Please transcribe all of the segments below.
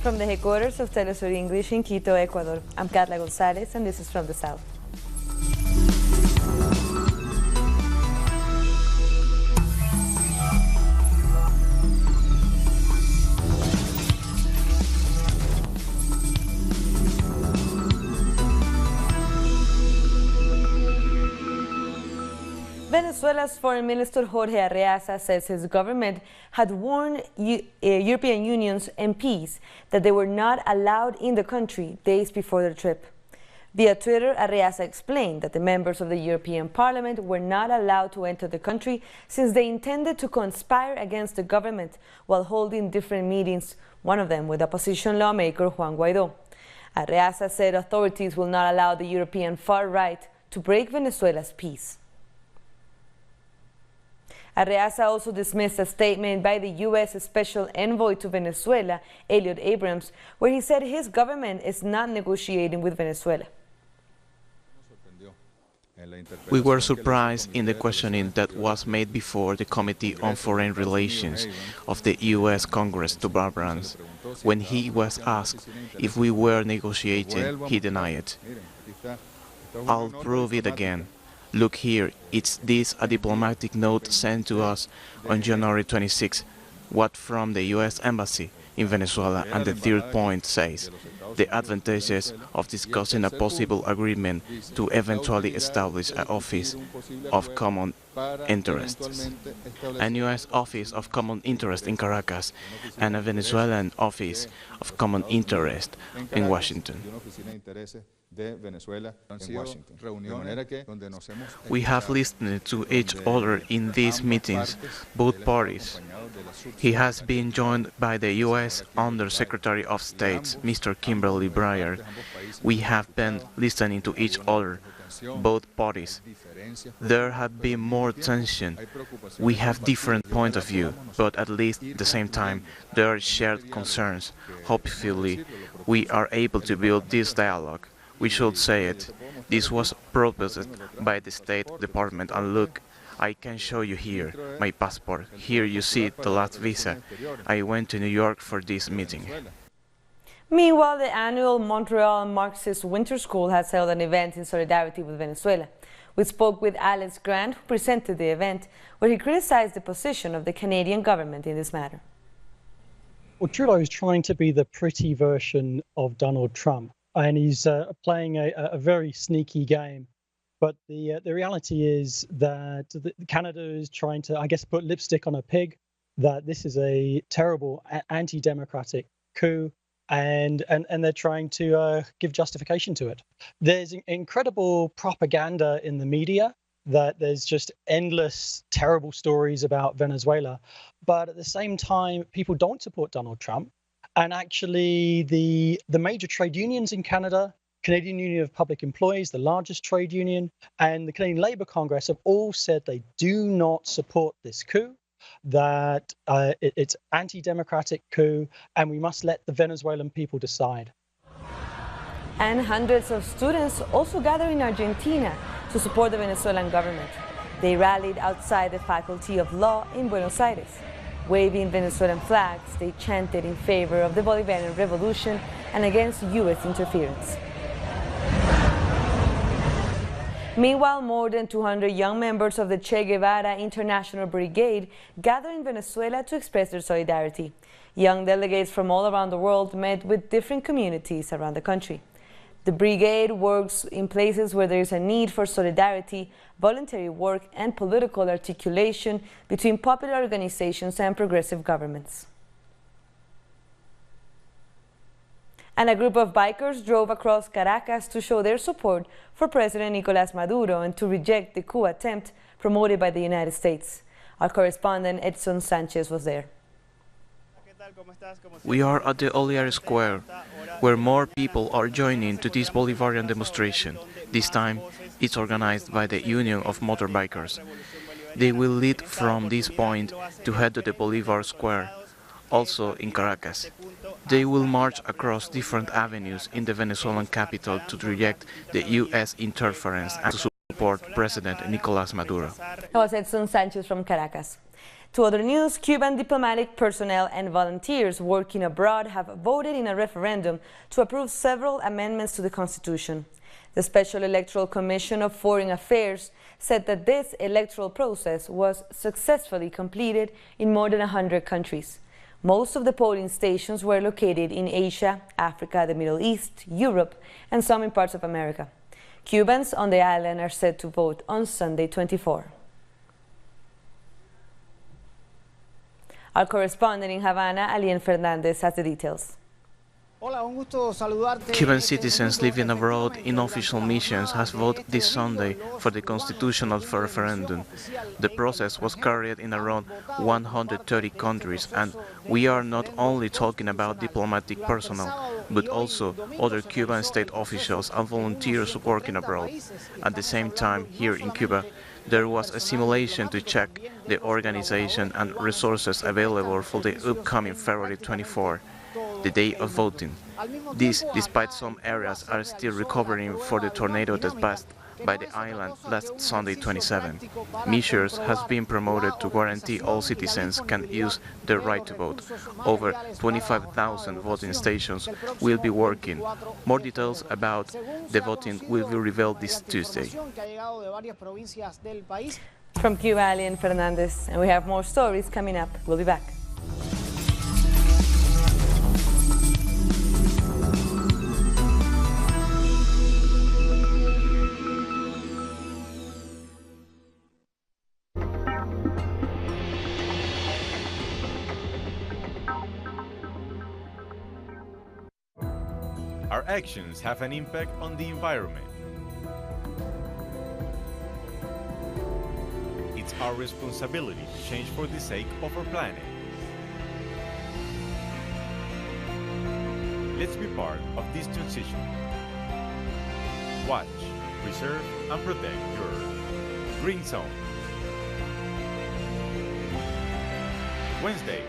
From the headquarters of Telesur English in Quito, Ecuador, I'm Carla Gonzalez, and this is From the South. Venezuela's Foreign Minister Jorge Arreaza says his government had warned European Union's MPs that they were not allowed in the country days before their trip. Via Twitter, Arreaza explained that the members of the European Parliament were not allowed to enter the country since they intended to conspire against the government while holding different meetings, one of them with opposition lawmaker Juan Guaidó. Arreaza said authorities will not allow the European far right to break Venezuela's peace. Arreaza also dismissed a statement by the U.S. Special Envoy to Venezuela, Elliot Abrams, where he said his government is not negotiating with Venezuela. We were surprised in the questioning that was made before the Committee on Foreign Relations of the U.S. Congress to Abrams. When he was asked if we were negotiating, he denied it. I'll prove it again. Look here, it's this a diplomatic note sent to us on January 26, what from the U.S. Embassy in Venezuela, and the third point says the advantages of discussing a possible agreement to eventually establish an office of common interests, a U.S. office of common interest in Caracas, and a Venezuelan office of common interest in Washington. We have listened to each other in these meetings, both parties. He has been joined by the U.S. Under-Secretary of State, Mr. Kimberly Breyer. We have been listening to each other, both parties. There have been more tension. We have different points of view, but at least at the same time, there are shared concerns. Hopefully, we are able to build this dialogue. We should say it. This was proposed by the State Department, and look, I can show you here my passport. Here you see the last visa. I went to New York for this meeting. Meanwhile, the annual Montreal Marxist Winter School has held an event in solidarity with Venezuela. We spoke with Alex Grant, who presented the event, where he criticized the position of the Canadian government in this matter. Well, Trudeau is trying to be the pretty version of Donald Trump, and he's playing a very sneaky game. But the reality is that Canada is trying to, I guess, put lipstick on a pig, that this is a terrible anti-democratic coup, and they're trying to give justification to it. There's incredible propaganda in the media that there's just endless terrible stories about Venezuela, but at the same time, people don't support Donald Trump. And actually, the major trade unions in Canada, Canadian Union of Public Employees, the largest trade union, and the Canadian Labour Congress have all said they do not support this coup, that it's anti-democratic coup, and we must let the Venezuelan people decide. And hundreds of students also gathered in Argentina to support the Venezuelan government. They rallied outside the Faculty of Law in Buenos Aires. Waving Venezuelan flags, they chanted in favor of the Bolivarian Revolution and against U.S. interference. Meanwhile, more than 200 young members of the Che Guevara International Brigade gathered in Venezuela to express their solidarity. Young delegates from all around the world met with different communities around the country. The brigade works in places where there is a need for solidarity, voluntary work, and political articulation between popular organizations and progressive governments. And a group of bikers drove across Caracas to show their support for President Nicolás Maduro and to reject the coup attempt promoted by the United States. Our correspondent Edson Sanchez was there. We are at the Oliar Square, where more people are joining to this Bolivarian demonstration. This time, it's organized by the Union of Motorbikers. They will lead from this point to head to the Bolivar Square, also in Caracas. They will march across different avenues in the Venezuelan capital to reject the U.S. interference and to support President Nicolás Maduro. That was Edson Sanchez from Caracas. To other news, Cuban diplomatic personnel and volunteers working abroad have voted in a referendum to approve several amendments to the Constitution. The Special Electoral Commission of Foreign Affairs said that this electoral process was successfully completed in more than 100 countries. Most of the polling stations were located in Asia, Africa, the Middle East, Europe, and some in parts of America. Cubans on the island are set to vote on Sunday 24. Our correspondent in Havana, Alien Fernandez, has the details. Cuban citizens living abroad in official missions has voted this Sunday for the constitutional referendum. The process was carried in around 130 countries, and we are not only talking about diplomatic personnel, but also other Cuban state officials and volunteers working abroad. At the same time, here in Cuba, there was a simulation to check the organization and resources available for the upcoming February 24. The day of voting. This, despite some areas are still recovering for the tornado that passed by the island last Sunday 27. Measures has been promoted to guarantee all citizens can use their right to vote. Over 25,000 voting stations will be working. More details about the voting will be revealed this Tuesday. From Cuba, Alien Fernandez, and we have more stories coming up. We'll be back. Our actions have an impact on the environment. It's our responsibility to change for the sake of our planet. Let's be part of this transition. Watch, preserve, and protect your Green Zone. Wednesdays,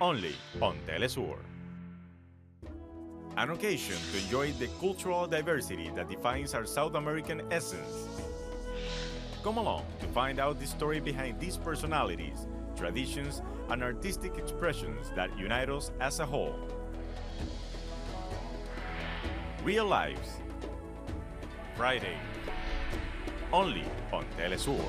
only on Telesur. An occasion to enjoy the cultural diversity that defines our South American essence. Come along to find out the story behind these personalities, traditions, and artistic expressions that unite us as a whole. Real Lives, Friday, only on Telesur.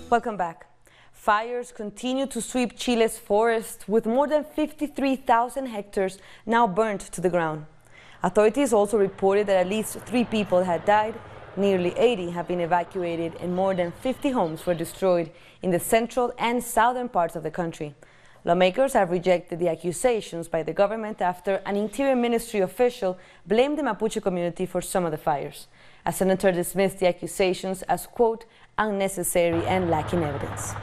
Welcome back. Fires continue to sweep Chile's forests, with more than 53,000 hectares now burnt to the ground. Authorities also reported that at least 3 people had died, nearly 80 have been evacuated, and more than 50 homes were destroyed in the central and southern parts of the country. Lawmakers have rejected the accusations by the government after an Interior Ministry official blamed the Mapuche community for some of the fires. A senator dismissed the accusations as, quote, unnecessary and lacking evidence.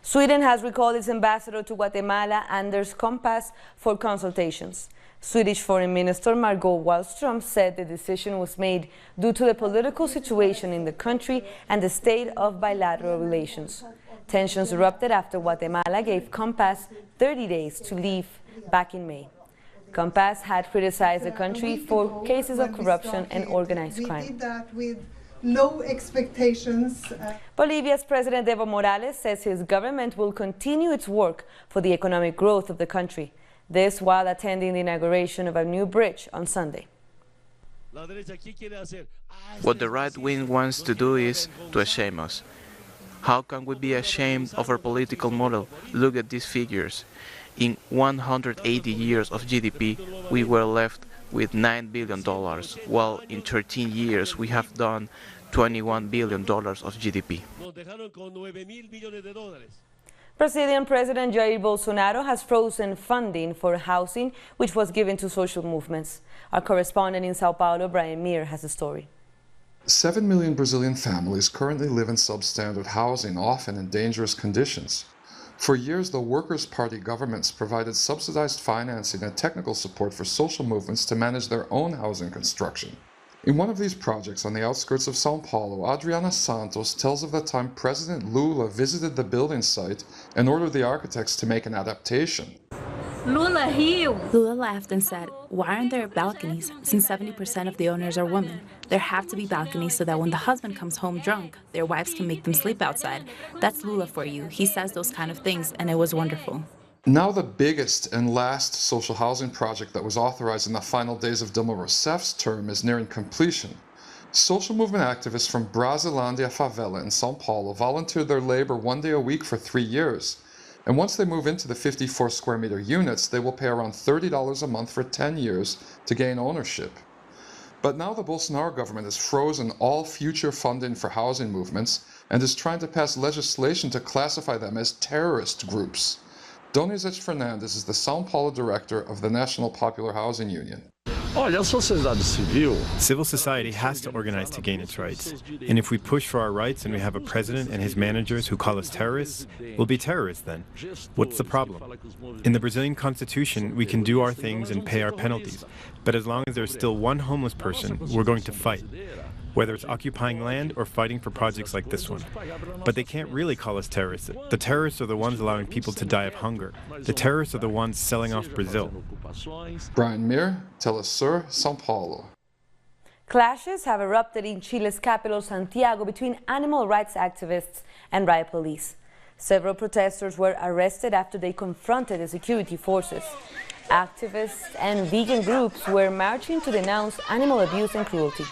Sweden has recalled its ambassador to Guatemala, Anders Kompass, for consultations. Swedish Foreign Minister Margot Wallström said the decision was made due to the political situation in the country and the state of bilateral relations. Tensions erupted after Guatemala gave Kompass 30 days to leave back in May. Kompass had criticized the country for cases of corruption and organized crime. We did that with low expectations. Bolivia's President Evo Morales says his government will continue its work for the economic growth of the country. This while attending the inauguration of a new bridge on Sunday. What the right wing wants to do is to shame us. How can we be ashamed of our political model? Look at these figures. In 180 years of GDP, we were left with $9 billion, while in 13 years we have done $21 billion of GDP. Brazilian President Jair Bolsonaro has frozen funding for housing, which was given to social movements. Our correspondent in Sao Paulo, Brian Meir, has the story. 7 million Brazilian families currently live in substandard housing, often in dangerous conditions. For years, the Workers' Party governments provided subsidized financing and technical support for social movements to manage their own housing construction. In one of these projects on the outskirts of São Paulo, Adriana Santos tells of the time President Lula visited the building site and ordered the architects to make an adaptation. Lula laughed and said, "Why aren't there balconies? Since 70% of the owners are women, there have to be balconies so that when the husband comes home drunk, their wives can make them sleep outside." That's Lula for you. He says those kind of things, and it was wonderful. Now the biggest and last social housing project that was authorized in the final days of Dilma Rousseff's term is nearing completion. Social movement activists from Brasilândia Favela in São Paulo volunteered their labor 1 day a week for 3 years. And once they move into the 54 square meter units, they will pay around $30 a month for 10 years to gain ownership. But now the Bolsonaro government has frozen all future funding for housing movements and is trying to pass legislation to classify them as terrorist groups. Donizete Fernandes is the São Paulo director of the National Popular Housing Union. Civil society has to organize to gain its rights. And if we push for our rights and we have a president and his managers who call us terrorists, we'll be terrorists then. What's the problem? In the Brazilian constitution, we can do our things and pay our penalties. But as long as there's still one homeless person, we're going to fight. Whether it's occupying land or fighting for projects like this one. But they can't really call us terrorists. The terrorists are the ones allowing people to die of hunger. The terrorists are the ones selling off Brazil. Brian Meir, Telesur, São Paulo. Clashes have erupted in Chile's capital, Santiago, between animal rights activists and riot police. Several protesters were arrested after they confronted the security forces. Activists and vegan groups were marching to denounce animal abuse and cruelty.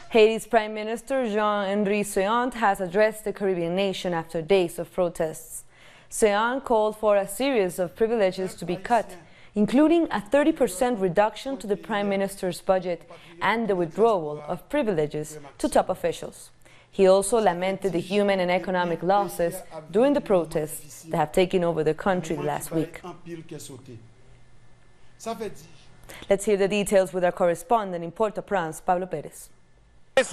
Haiti's Prime Minister Jean-Henri Seant has addressed the Caribbean nation after days of protests. Seant called for a series of privileges to be cut, including a 30% reduction to the Prime Minister's budget and the withdrawal of privileges to top officials. He also lamented the human and economic losses during the protests that have taken over the country last week. Let's hear the details with our correspondent in Port-au-Prince, Pablo Pérez. It's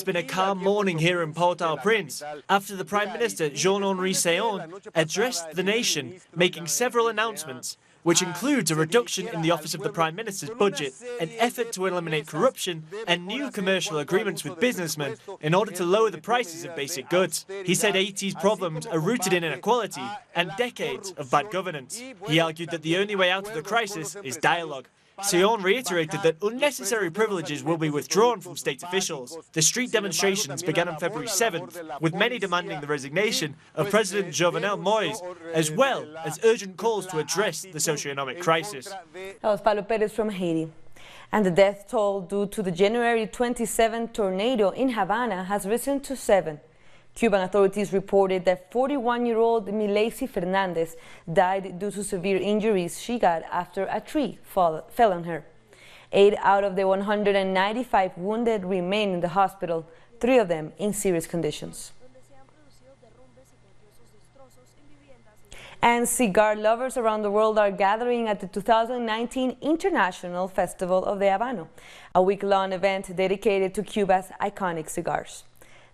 been a calm morning here in Port-au-Prince after the Prime Minister Jean-Henri Seant addressed the nation, making several announcements, which includes a reduction in the Office of the Prime Minister's budget, an effort to eliminate corruption, and new commercial agreements with businessmen in order to lower the prices of basic goods. He said Haiti's problems are rooted in inequality and decades of bad governance. He argued that the only way out of the crisis is dialogue. Seant reiterated that unnecessary privileges will be withdrawn from state officials. The street demonstrations began on February 7th, with many demanding the resignation of President Jovenel Moïse, as well as urgent calls to address the socio-economic crisis. That was Pablo Pérez from Haiti. And the death toll due to the January 27 tornado in Havana has risen to 7. Cuban authorities reported that 41-year-old Milesi Fernandez died due to severe injuries she got after a tree fell on her. 8 out of the 195 wounded remain in the hospital, 3 of them in serious conditions. And cigar lovers around the world are gathering at the 2019 International Festival of the Habano, a week-long event dedicated to Cuba's iconic cigars.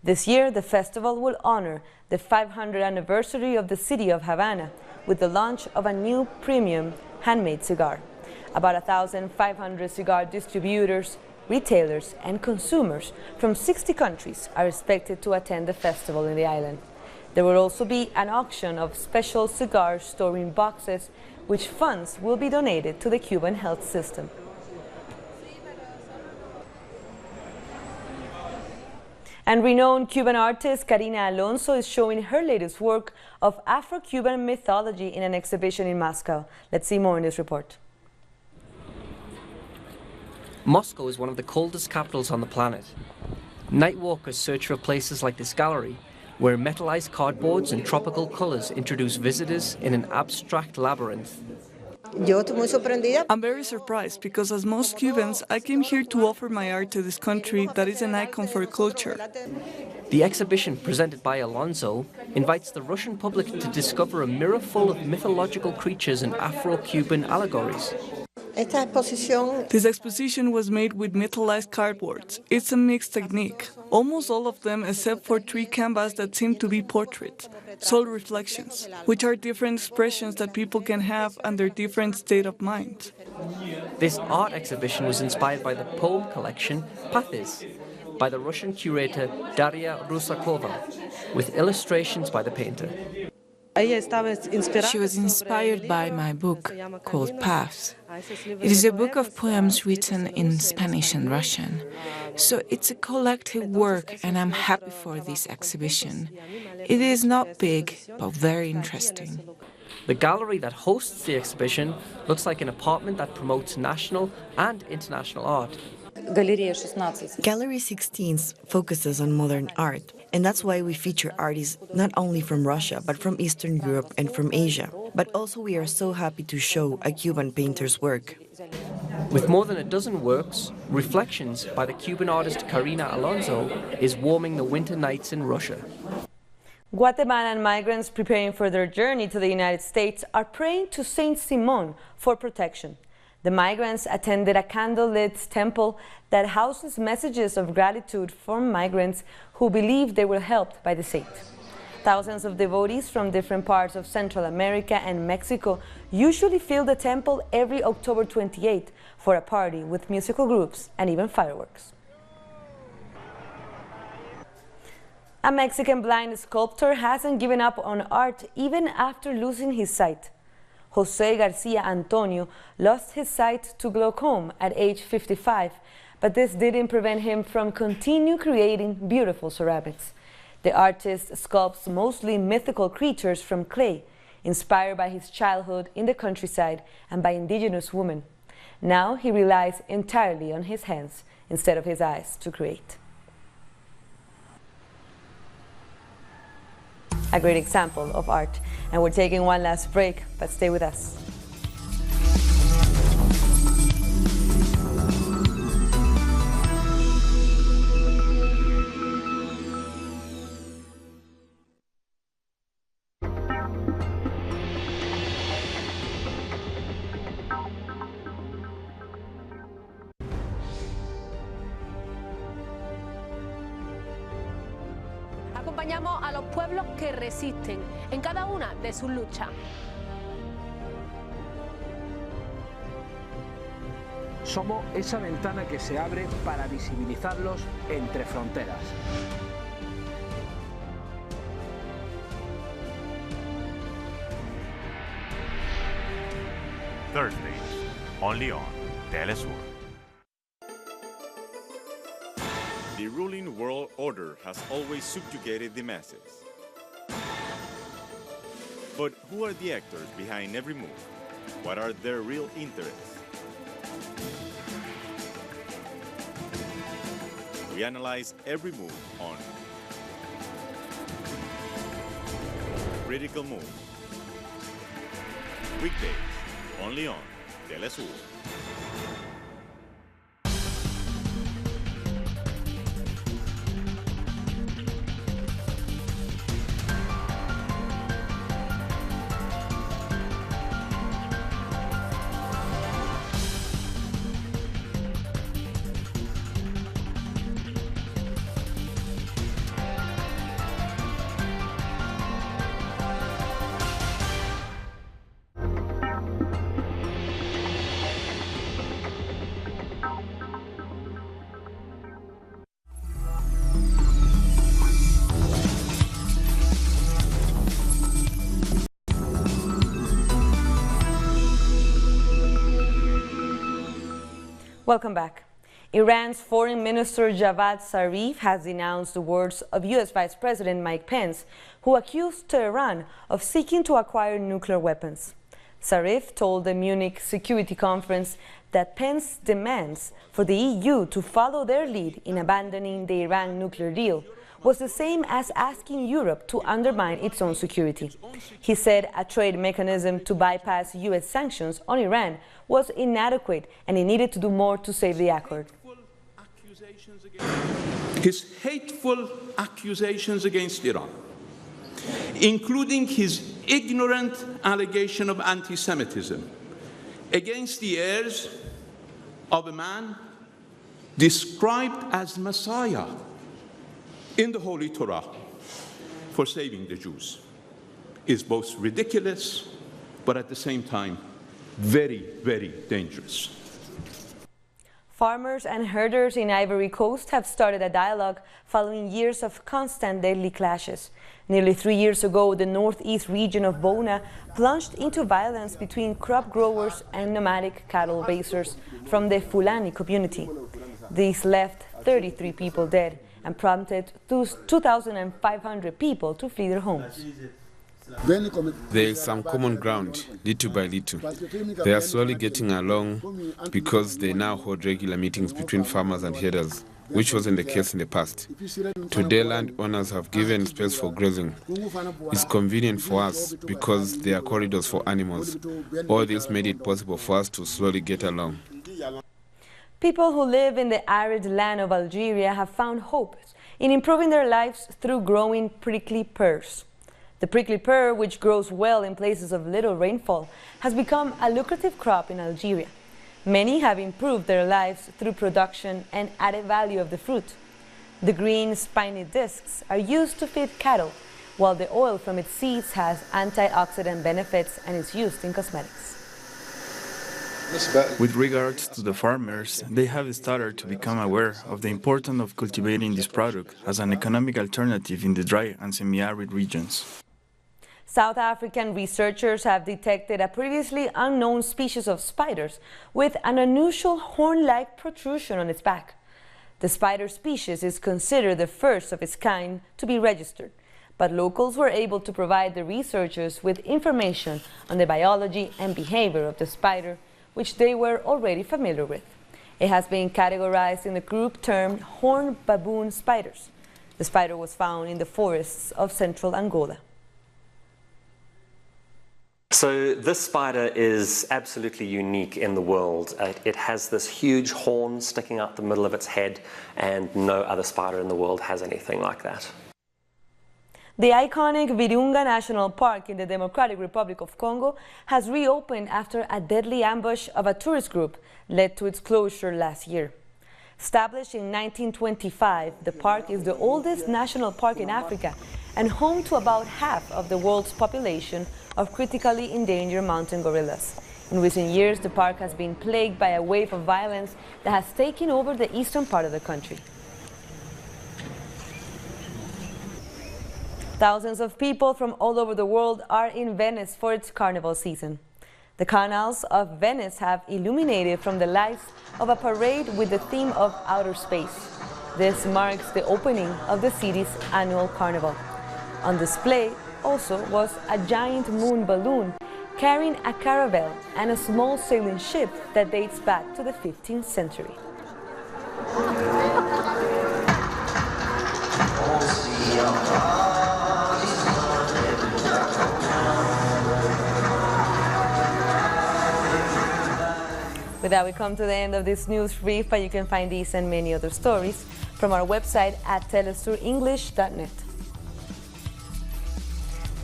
This year, the festival will honor the 500th anniversary of the city of Havana with the launch of a new premium handmade cigar. About 1,500 cigar distributors, retailers, and consumers from 60 countries are expected to attend the festival in the island. There will also be an auction of special cigars stored in boxes, which funds will be donated to the Cuban health system. And renowned Cuban artist Karina Alonso is showing her latest work of Afro-Cuban mythology in an exhibition in Moscow. Let's see more in this report. Moscow is one of the coldest capitals on the planet. Night walkers search for places like this gallery, where metallized cardboards and tropical colors introduce visitors in an abstract labyrinth. I'm very surprised because, as most Cubans, I came here to offer my art to this country that is an icon for culture. The exhibition presented by Alonso invites the Russian public to discover a mirror full of mythological creatures and Afro-Cuban allegories. This exposition was made with metallized cardboards. It's a mixed technique. Almost all of them, except for 3 canvas that seem to be portraits, soul reflections, which are different expressions that people can have under different state of mind. This art exhibition was inspired by the poem collection FtS by the Russian curator Daria Rusakova, with illustrations by the painter. She was inspired by my book called Paths. It is a book of poems written in Spanish and Russian. So it's a collective work, and I'm happy for this exhibition. It is not big, but very interesting. The gallery that hosts the exhibition looks like an apartment that promotes national and international art. Gallery 16 focuses on modern art, and that's why we feature artists not only from Russia, but from Eastern Europe and from Asia. But also we are so happy to show a Cuban painter's work. With more than a dozen works, Reflections by the Cuban artist Karina Alonso is warming the winter nights in Russia. Guatemalan migrants preparing for their journey to the United States are praying to Saint Simon for protection. The migrants attended a candlelit temple that houses messages of gratitude for migrants who believe they were helped by the saint. Thousands of devotees from different parts of Central America and Mexico usually fill the temple every October 28th for a party with musical groups and even fireworks. A Mexican blind sculptor hasn't given up on art even after losing his sight. Jose Garcia Antonio lost his sight to glaucoma at age 55, but this didn't prevent him from continue creating beautiful ceramics. The artist sculpts mostly mythical creatures from clay, inspired by his childhood in the countryside and by indigenous women. Now he relies entirely on his hands instead of his eyes to create. A great example of art. And we're taking one last break, but stay with us. Acompañamos a los pueblos que resisten en cada una de sus luchas. Somos esa ventana que se abre para visibilizarlos entre fronteras. Thursdays, only on Telesur. The ruling world order has always subjugated the masses. But who are the actors behind every move? What are their real interests? We analyze every move on Critical Move. Weekdays, only on Telesur. Welcome back. Iran's Foreign Minister Javad Zarif has denounced the words of U.S. Vice President Mike Pence, who accused Tehran of seeking to acquire nuclear weapons. Zarif told the Munich Security Conference that Pence demands for the EU to follow their lead in abandoning the Iran nuclear deal was the same as asking Europe to undermine its own security. He said a trade mechanism to bypass US sanctions on Iran was inadequate and he needed to do more to save the accord. His hateful accusations against Iran, including his ignorant allegation of anti-Semitism against the heirs of a man described as Messiah in the Holy Torah for saving the Jews, is both ridiculous, but at the same time, very, very dangerous. Farmers and herders in Ivory Coast have started a dialogue following years of constant deadly clashes. Nearly 3 years ago, the northeast region of Bona plunged into violence between crop growers and nomadic cattle raisers from the Fulani community. These left 33 people dead and prompted 2,500 people to flee their homes. There is some common ground, little by little. They are slowly getting along because they now hold regular meetings between farmers and herders, which wasn't the case in the past. Today, landowners have given space for grazing. It's convenient for us because there are corridors for animals. All this made it possible for us to slowly get along. People who live in the arid land of Algeria have found hope in improving their lives through growing prickly pears. The prickly pear, which grows well in places of little rainfall, has become a lucrative crop in Algeria. Many have improved their lives through production and added value of the fruit. The green, spiny discs are used to feed cattle, while the oil from its seeds has antioxidant benefits and is used in cosmetics. With regards to the farmers, they have started to become aware of the importance of cultivating this product as an economic alternative in the dry and semi-arid regions. South African researchers have detected a previously unknown species of spiders with an unusual horn-like protrusion on its back. The spider species is considered the first of its kind to be registered, but locals were able to provide the researchers with information on the biology and behavior of the spider, which they were already familiar with. It has been categorized in the group termed horned baboon spiders. The spider was found in the forests of central Angola. So this spider is absolutely unique in the world. It has this huge horn sticking out the middle of its head, and no other spider in the world has anything like that. The iconic Virunga National Park in the Democratic Republic of Congo has reopened after a deadly ambush of a tourist group led to its closure last year. Established in 1925, the park is the oldest national park in Africa and home to about half of the world's population of critically endangered mountain gorillas. In recent years, the park has been plagued by a wave of violence that has taken over the eastern part of the country. Thousands of people from all over the world are in Venice for its carnival season. The canals of Venice have illuminated from the lights of a parade with the theme of outer space. This marks the opening of the city's annual carnival. On display also was a giant moon balloon carrying a caravel and a small sailing ship that dates back to the 15th century. With that, we come to the end of this news brief, but you can find these and many other stories from our website at telesurenglish.net.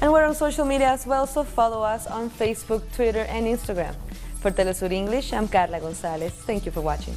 And we're on social media as well, so follow us on Facebook, Twitter, and Instagram. For Telesur English, I'm Carla Gonzalez. Thank you for watching.